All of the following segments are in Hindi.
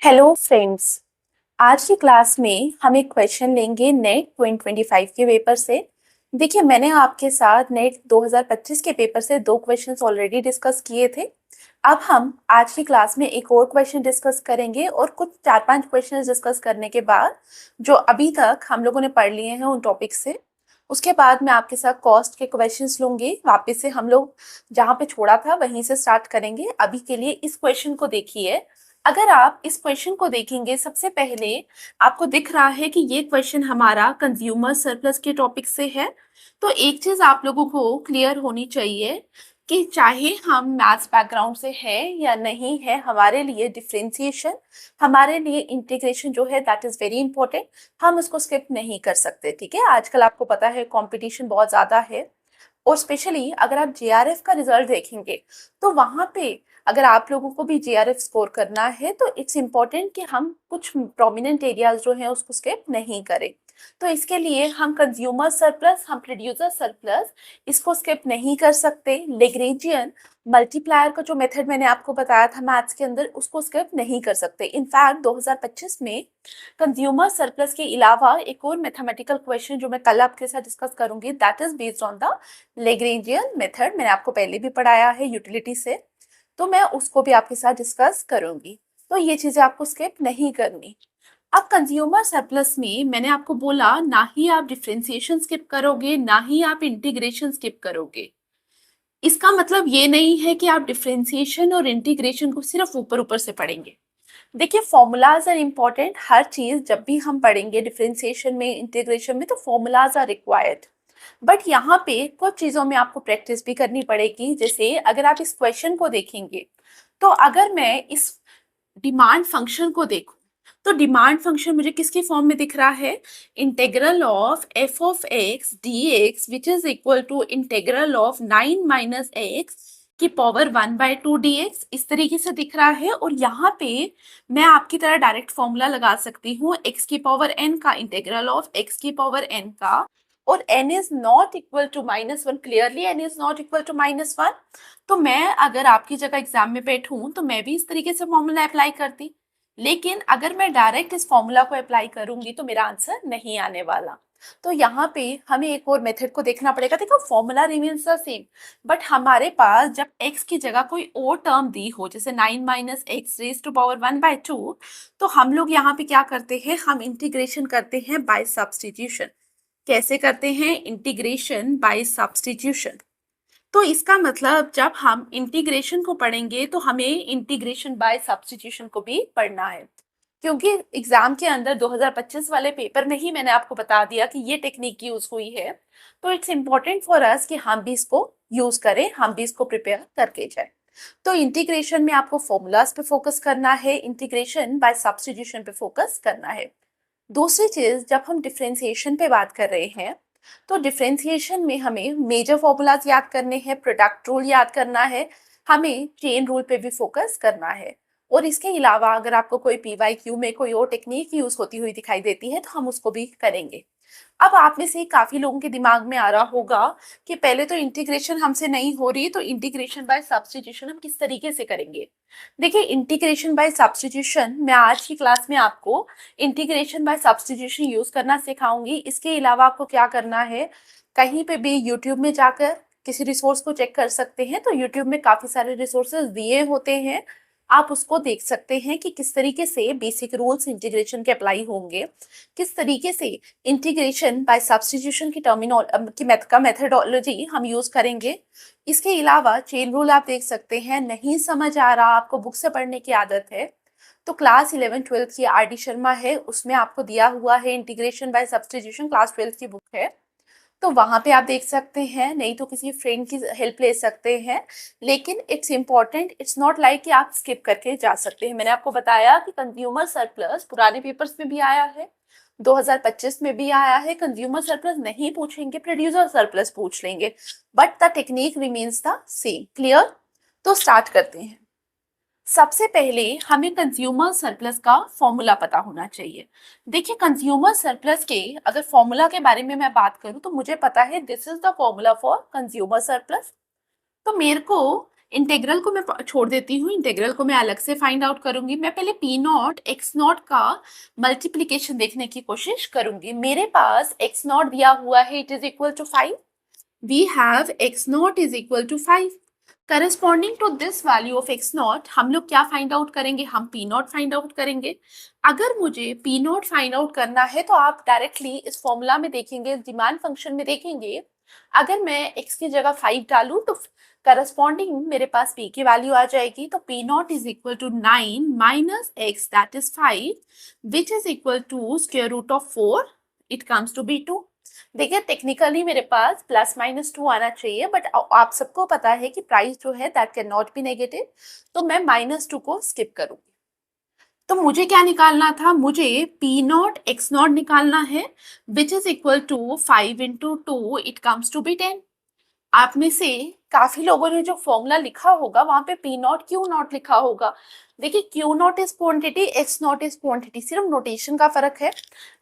Hello friends. आज की क्लास में हम एक क्वेश्चन लेंगे नेट 2025 के पेपर से। देखिए, मैंने आपके साथ नेट 2025 के पेपर से दो क्वेश्चंस ऑलरेडी डिस्कस किए थे। अब हम आज की क्लास में एक और क्वेश्चन डिस्कस करेंगे और कुछ 4-5 क्वेश्चन डिस्कस करने के बाद जो अभी तक हम लोगों ने पढ़ लिए हैं उन टॉपिक से, उसके बाद मैं आपके साथ कॉस्ट के क्वेश्चंस लूंगी। वापस से हम लोग जहाँ पे छोड़ा था वहीं से स्टार्ट करेंगे। अभी के लिए इस क्वेश्चन को देखिए। अगर आप इस क्वेश्चन को देखेंगे, सबसे पहले आपको दिख रहा है कि ये क्वेश्चन हमारा कंज्यूमर सरप्लस के टॉपिक से है। तो एक चीज आप लोगों को क्लियर होनी चाहिए कि चाहे हम मैथ्स बैकग्राउंड से है या नहीं है, हमारे लिए डिफरेंशिएशन, हमारे लिए इंटीग्रेशन जो है दैट इज वेरी इंपॉर्टेंट। हम उसको स्किप नहीं कर सकते। ठीक है, आजकल आपको पता है कंपटीशन बहुत ज्यादा है। और स्पेशली अगर आप जेआरएफ का रिजल्ट देखेंगे तो वहां पे अगर आप लोगों को भी जेआरएफ स्कोर करना है तो इट्स इम्पोर्टेंट कि हम कुछ प्रोमिनेंट एरियाज जो हैं उसको स्किप नहीं करें। तो इसके लिए हम कंज्यूमर सरप्लस, हम प्रोड्यूसर सरप्लस, इसको स्किप नहीं कर सकते। लेग्रेंजियन मल्टीप्लायर का जो मेथड मैंने आपको बताया था मैथ्स के अंदर, उसको स्किप नहीं कर सकते। इनफैक्ट 2025 में कंज्यूमर सरप्लस के अलावा एक और मैथमेटिकल क्वेश्चन जो मैं कल आपके साथ डिस्कस करूंगी, that is based on the Lagrangian method. मैंने आपको पहले भी पढ़ाया है यूटिलिटी से, तो मैं उसको भी आपके साथ डिस्कस करूंगी। तो ये चीजें आपको स्किप नहीं करनी। अब कंज्यूमर सरप्लस में मैंने आपको बोला ना ही आप डिफरेंशिएशन स्किप करोगे ना ही आप इंटीग्रेशन स्किप करोगे। इसका मतलब ये नहीं है कि आप डिफरेंशिएशन और इंटीग्रेशन को सिर्फ ऊपर ऊपर से पढ़ेंगे। देखिए, फॉर्मूलाज आर इम्पॉर्टेंट। हर चीज जब भी हम पढ़ेंगे डिफरेंशिएशन में, इंटीग्रेशन में, तो फॉर्मूलाज आर रिक्वायर्ड। बट यहाँ पे कुछ चीजों में आपको प्रैक्टिस भी करनी पड़ेगी। जैसे अगर आप इस क्वेश्चन को देखेंगे तो अगर मैं इस डिमांड फंक्शन को देखूं तो डिमांड फंक्शन मुझे किसके फॉर्म में दिख रहा है? Integral of f of x d x which is equal to integral of 9 minus x की पावर 1/2 dx, इस तरीके से दिख रहा है। और यहाँ पे मैं आपकी तरह डायरेक्ट फॉर्मूला लगा सकती हूँ x की पावर n का, इंटेग्रल ऑफ x की पावर n का। और n is not equal to -1, clearly n is not equal to -1। तो मैं अगर आपकी जगह एग्जाम में बैठूं तो मैं भी इस तरीके से फॉर्मूला अप्लाई करती। लेकिन अगर मैं डायरेक्ट इस फॉर्मूला को अप्लाई करूंगी तो मेरा आंसर नहीं आने वाला। तो यहाँ पे हमें एक और मेथड को देखना पड़ेगा। देखो, formula remains the same, but हमारे पास जब x की जगह कोई और टर्म दी हो, जैसे 9 minus x raise to power 1/2, तो हम लोग यहाँ पे क्या करते हैं? हम इंटीग्रेशन करते हैं बाय सब्सटीट्यूशन। कैसे करते हैं? Integration by substitution. तो इसका मतलब जब हम इंटीग्रेशन को पढ़ेंगे तो हमें इंटीग्रेशन बाय सब्स्टिट्यूशन को भी पढ़ना है, क्योंकि एग्जाम के अंदर 2025 वाले पेपर में ही मैंने आपको बता दिया कि ये टेक्निक यूज हुई है। तो इट्स इम्पोर्टेंट फॉर अस कि हम भी इसको यूज करें, हम भी इसको प्रिपेयर करके जाए। तो इंटीग्रेशन में आपको फॉर्मूलाज पे फोकस करना है, इंटीग्रेशन बाय सब्स्टिट्यूशन पे फोकस करना है। दूसरी चीज, जब हम डिफरेंशिएशन पे बात कर रहे हैं तो डिफरेंशिएशन में हमें मेजर फॉर्मूलाज याद करने हैं, प्रोडक्ट रूल याद करना है, हमें चेन रूल पे भी फोकस करना है। और इसके अलावा अगर आपको कोई पीवाईक्यू में कोई और टेक्निक यूज होती हुई दिखाई देती है तो हम उसको भी करेंगे। अब आप में से काफी लोगों के दिमाग में आ रहा होगा कि पहले तो इंटीग्रेशन हमसे नहीं हो रही, तो इंटीग्रेशन बाय सब्स्टिट्यूशन हम किस तरीके से करेंगे? देखिए, इंटीग्रेशन बाय सब्स्टिट्यूशन मैं आज की क्लास में आपको इंटीग्रेशन बाय सब्स्टिट्यूशन यूज करना सिखाऊंगी। इसके अलावा आपको क्या करना है? कहीं पे भी यूट्यूब में जाकर किसी रिसोर्स को चेक कर सकते हैं। तो यूट्यूब में काफी सारे रिसोर्सेज दिए होते हैं, आप उसको देख सकते हैं कि किस तरीके से बेसिक रूल्स इंटीग्रेशन के अप्लाई होंगे, किस तरीके से इंटीग्रेशन बाय सब्स्टिट्यूशन की मेथडोलॉजी हम यूज करेंगे। इसके अलावा चेन रूल आप देख सकते हैं। नहीं समझ आ रहा, आपको बुक से पढ़ने की आदत है, तो क्लास 11-12 की आर डी शर्मा है, उसमें आपको दिया हुआ है इंटीग्रेशन बाय सब्स्टिट्यूशन, क्लास 12 की बुक है, तो वहां पे आप देख सकते हैं। नहीं तो किसी फ्रेंड की हेल्प ले सकते हैं। लेकिन it's important, it's not like कि आप स्किप करके जा सकते हैं। मैंने आपको बताया कि कंज्यूमर सरप्लस पुराने पेपर्स में भी आया है, 2025 में भी आया है। कंज्यूमर सरप्लस नहीं पूछेंगे, प्रोड्यूसर सरप्लस पूछ लेंगे, but the technique remains the same. Clear? तो स्टार्ट करते हैं। सबसे पहले हमें कंज्यूमर सरप्लस का फॉर्मूला पता होना चाहिए। देखिए, कंज्यूमर सरप्लस के अगर फॉर्मूला के बारे में मैं बात करूं तो मुझे पता है this is the formula for consumer surplus. तो मेरे को इंटेग्रल को मैं छोड़ देती हूँ, इंटेग्रल को मैं अलग से फाइंड आउट करूंगी। मैं पहले पी नॉट एक्स नॉट का मल्टीप्लीकेशन देखने की कोशिश करूंगी। मेरे पास एक्स नॉट दिया हुआ है, it is equal to 5। We have x naught is equal to 5। Corresponding to this value of x naught हम लोग क्या फाइंड आउट करेंगे, हम पी नॉट फाइंड आउट करेंगे। अगर मुझे पी नॉट फाइंड आउट करना है तो आप डायरेक्टली इस फॉर्मूला में देखेंगे, डिमांड फंक्शन में देखेंगे, अगर मैं x की जगह 5 डालूं तो करस्पॉन्डिंग मेरे पास p की वैल्यू आ जाएगी। तो p naught is equal to 9 minus x that is 5 which is equal to square root of 4, it comes to be 2। देखिए टेक्निकली मेरे पास प्लस माइनस 2 आना चाहिए, बट आप सबको पता है कि प्राइस जो है that can not be negative, तो मैं -2 को स्किप करूंगी। तो मुझे क्या निकालना था, मुझे पी नॉट एक्स नॉट निकालना है which is equal to 5 into 2, it comes to be 10। आप में से काफी लोगों ने जो फॉर्मूला लिखा होगा वहां पे पी नॉट क्यू नॉट लिखा होगा। देखिए Q naught is quantity, x naught is quantity, सिर्फ नोटेशन का फर्क है।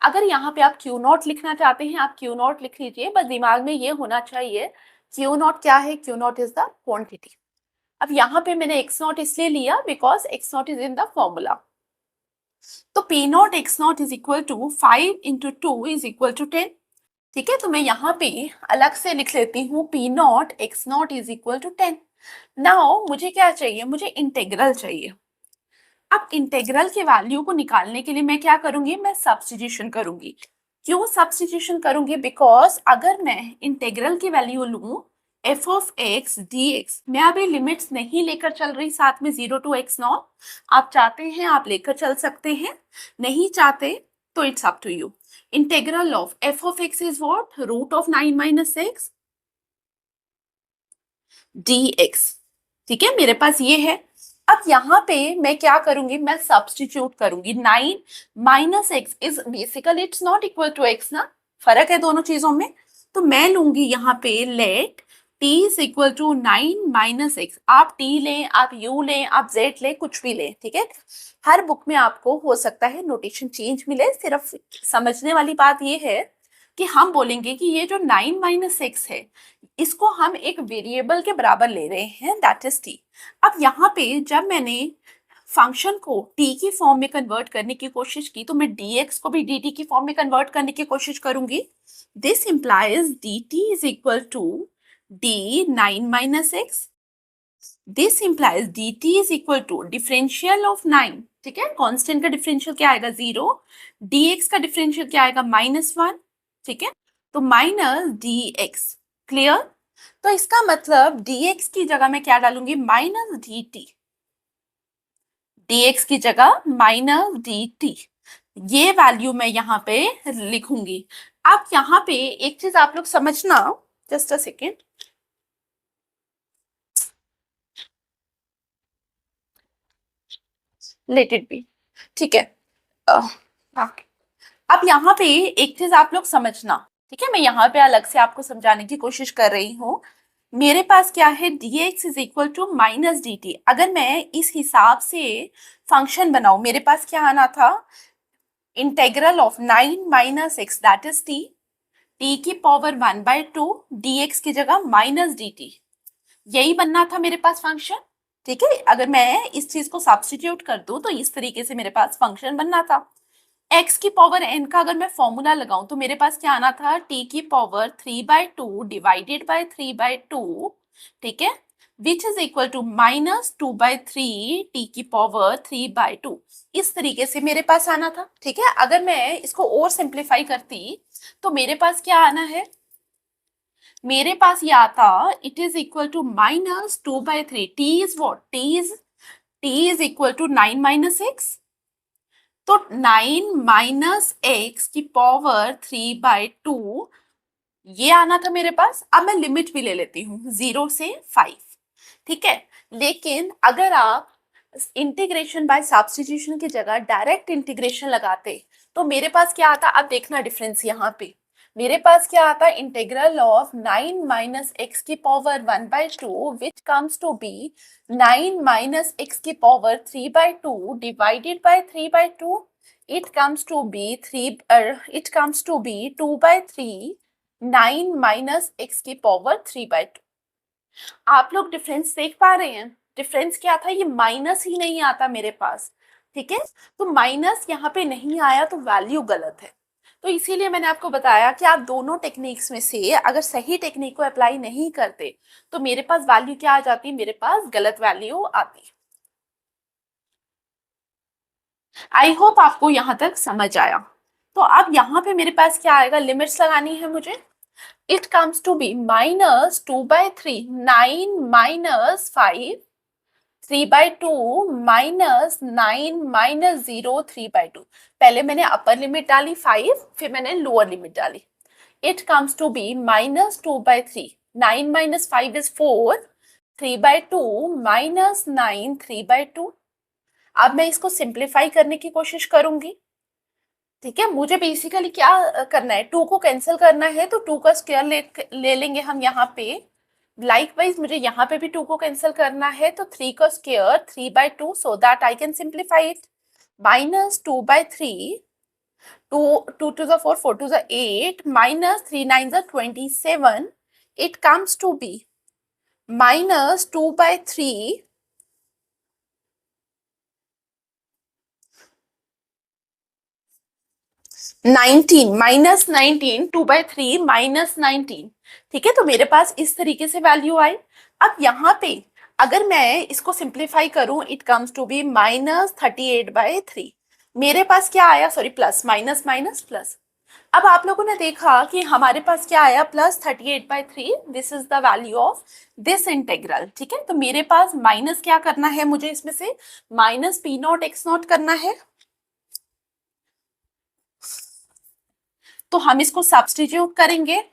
अगर यहाँ पे आप क्यू नॉट लिखना चाहते हैं आप क्यू नॉट लिख लीजिए, बस दिमाग में ये होना चाहिए क्यू नॉट क्या है, Q naught is the quantity. अब यहाँ पे मैंने एक्स नॉट इसलिए लिया because X naught is in the formula. तो P naught x naught is equal to 5 into 2 is equal to 10। ठीक है, तो मैं यहाँ पे अलग से लिख लेती हूँ p naught x naught is equal to 10। Now मुझे क्या चाहिए, मुझे इंटेग्रल चाहिए। अब इंटेग्रल के वैल्यू को निकालने के लिए मैं क्या करूंगी, मैं सब्स्टिट्यूशन करूंगी। क्यों सब्स्टिट्यूशन करूंगी, बिकॉज अगर मैं इंटेग्रल की वैल्यू लूं F of x d x, मैं अभी लिमिट्स नहीं लेकर चल रही साथ में 0 टू एक्स नॉट। आप चाहते हैं आप लेकर चल सकते हैं, नहीं चाहते तो it's up to you. Integral of f of x is what, root of 9 minus x d x. ठीक है, मेरे पास ये है। अब यहाँ पे मैं क्या करूंगी, मैं सब्स्टिट्यूट करूंगी। 9 minus x is basically it's not equal to x ना, फर्क है दोनों चीजों में। तो मैं लूंगी यहाँ पे let t is equal to 9 minus x. आप t लें, आप u लें, आप z लें, कुछ भी लें, ठीक है। हर बुक में आपको हो सकता है नोटेशन चेंज मिले, सिर्फ समझने वाली बात ये है कि हम बोलेंगे कि ये जो 9 माइनस एक्स है इसको हम एक वेरिएबल के बराबर ले रहे हैं, दैट इज t। अब यहाँ पे जब मैंने फंक्शन को t की फॉर्म में कन्वर्ट करने की कोशिश की तो मैं dx को भी dt की फॉर्म में कन्वर्ट करने की कोशिश करूंगी। This implies dt is equal to d 9 minus x. This implies dt is equal to differential of 9, ठीक है, कांस्टेंट का डिफरेंशियल क्या आएगा 0, dx का डिफरेंशियल क्या आएगा -1, ठीक है, तो माइनस dx। क्लियर। तो इसका मतलब dx की जगह मैं क्या डालूंगी, माइनस dt, dx की जगह माइनस dt, ये वैल्यू मैं यहाँ पे लिखूंगी। अब यहाँ पे एक चीज आप लोग समझना, just a second, let it be, ठीक है। हाँ, अब यहाँ पे एक चीज आप लोग समझना, ठीक है, मैं यहाँ पे अलग से आपको समझाने की कोशिश कर रही हूँ। मेरे पास क्या है, dx is equal to minus dt। अगर मैं इस हिसाब से फंक्शन बनाऊं, मेरे पास क्या आना था, integral of 9 minus x that is t की पावर 1/2 dx की जगह माइनस dt, यही बनना था मेरे पास फंक्शन। ठीक है, अगर मैं इस चीज को सब्स्टिट्यूट कर दूं तो इस तरीके से मेरे पास फंक्शन बनना था। x की पावर n का अगर मैं फॉर्मूला लगाऊं तो मेरे पास क्या आना था, t की पावर 3/2 डिवाइडेड बाय 3/2, ठीक है, which is equal to -2/3 t की पावर 3/2। इस तरीके से मेरे पास आना था, ठीक है। अगर मैं इसको और सिंप्लीफाई करती तो मेरे पास क्या आना है, मेरे पास ये आता it is equal to -2/3, t is what, t is equal to 9 minus x, तो 9 माइनस एक्स की पावर 3/2 ये आना था मेरे पास। अब मैं लिमिट भी ले लेती हूँ 0 से 5, ठीक है। लेकिन अगर आप इंटीग्रेशन बाय सब्स्टिट्यूशन की जगह डायरेक्ट इंटीग्रेशन लगाते तो मेरे पास क्या आता, अब देखना डिफरेंस यहाँ पे, मेरे पास क्या आता, इंटीग्रल ऑफ 9 माइनस एक्स की power 1/2 which comes to be 9 minus x की power 3/2 divided by 3/2, it comes to be 2/3 9 minus x की पावर 3/2। आप लोग डिफरेंस देख पा रहे हैं? डिफरेंस क्या था, ये माइनस ही नहीं आता मेरे पास, ठीक है। तो माइनस यहाँ पे नहीं आया तो वैल्यू गलत है। तो इसीलिए मैंने आपको बताया कि आप दोनों टेक्निक्स में से अगर सही टेक्निक को अप्लाई नहीं करते तो मेरे पास वैल्यू क्या आ जाती, मेरे पास गलत वैल्यू आती। आई होप आपको यहाँ तक समझ आया। तो अब यहाँ पे मेरे पास क्या आएगा, लिमिट्स लगानी है मुझे। It comes to be -2/3, 9 - 5, 3/2 -9 -0, 3/2। पहले मैंने अपर लिमिट डाली 5, फिर मैंने लोअर लिमिट डाली। It comes to be -2/3, 9 - 5 is 4, 3/2 -9, 3/2। अब मैं इसको सिंप्लीफाई करने की कोशिश करूंगी, ठीक है। मुझे बेसिकली क्या करना है, 2 को कैंसिल करना है, तो 2 का स्क्वायर ले लेंगे हम यहाँ पे। लाइकवाइज मुझे यहाँ पे भी 2 को कैंसिल करना है, तो 3 का square 3/2, so that I can simplify it. -2/3, 2 to the 4, 4 to the 8, -3 9 the 27. It comes to be -2/3, 19, -19, 2/3 -19, ठीक है। तो मेरे पास इस तरीके से वैल्यू आई। अब यहाँ पे अगर मैं इसको सिंप्लीफाई करूं, इट कम्स टू बी -38/3। मेरे पास क्या आया, sorry plus, minus minus plus. अब आप लोगों ने देखा कि हमारे पास क्या आया, +38/3। This is the value of this integral, ठीक है। तो मेरे पास माइनस क्या करना है, मुझे इसमें से -P0 x0 करना है। तो हम इसको सब्सटीट्यूट करेंगे।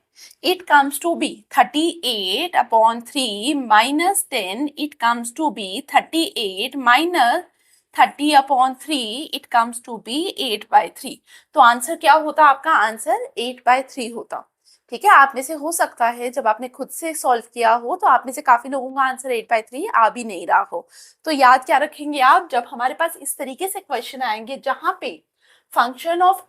It comes to be 38/3 -10, it comes to be 38 -30/3, it comes to be 8/3। तो आंसर क्या होता, आपका आंसर 8/3 होता, ठीक है। आप में से हो सकता है जब आपने खुद से सॉल्व किया हो तो आप में से काफी लोगों का आंसर 8/3 आ भी नहीं रहा हो। तो याद क्या रखेंगे आप, जब हमारे पास इस तरीके से क्वेश्चन आएंगे जहां पे फंक्शन ऑफ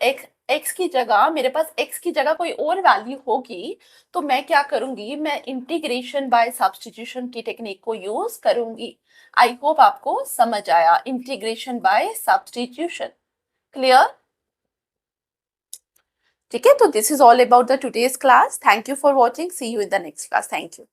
एक्स की जगह, मेरे पास एक्स की जगह कोई और वैल्यू होगी, तो मैं क्या करूंगी, मैं इंटीग्रेशन बाय सब्स्टिट्यूशन की टेक्निक को यूज करूंगी। आई होप आपको समझ आया, इंटीग्रेशन बाय सब्स्टिट्यूशन। क्लियर? ठीक है। तो this is all about the today's class. Thank you for watching, see you in the next class. Thank you.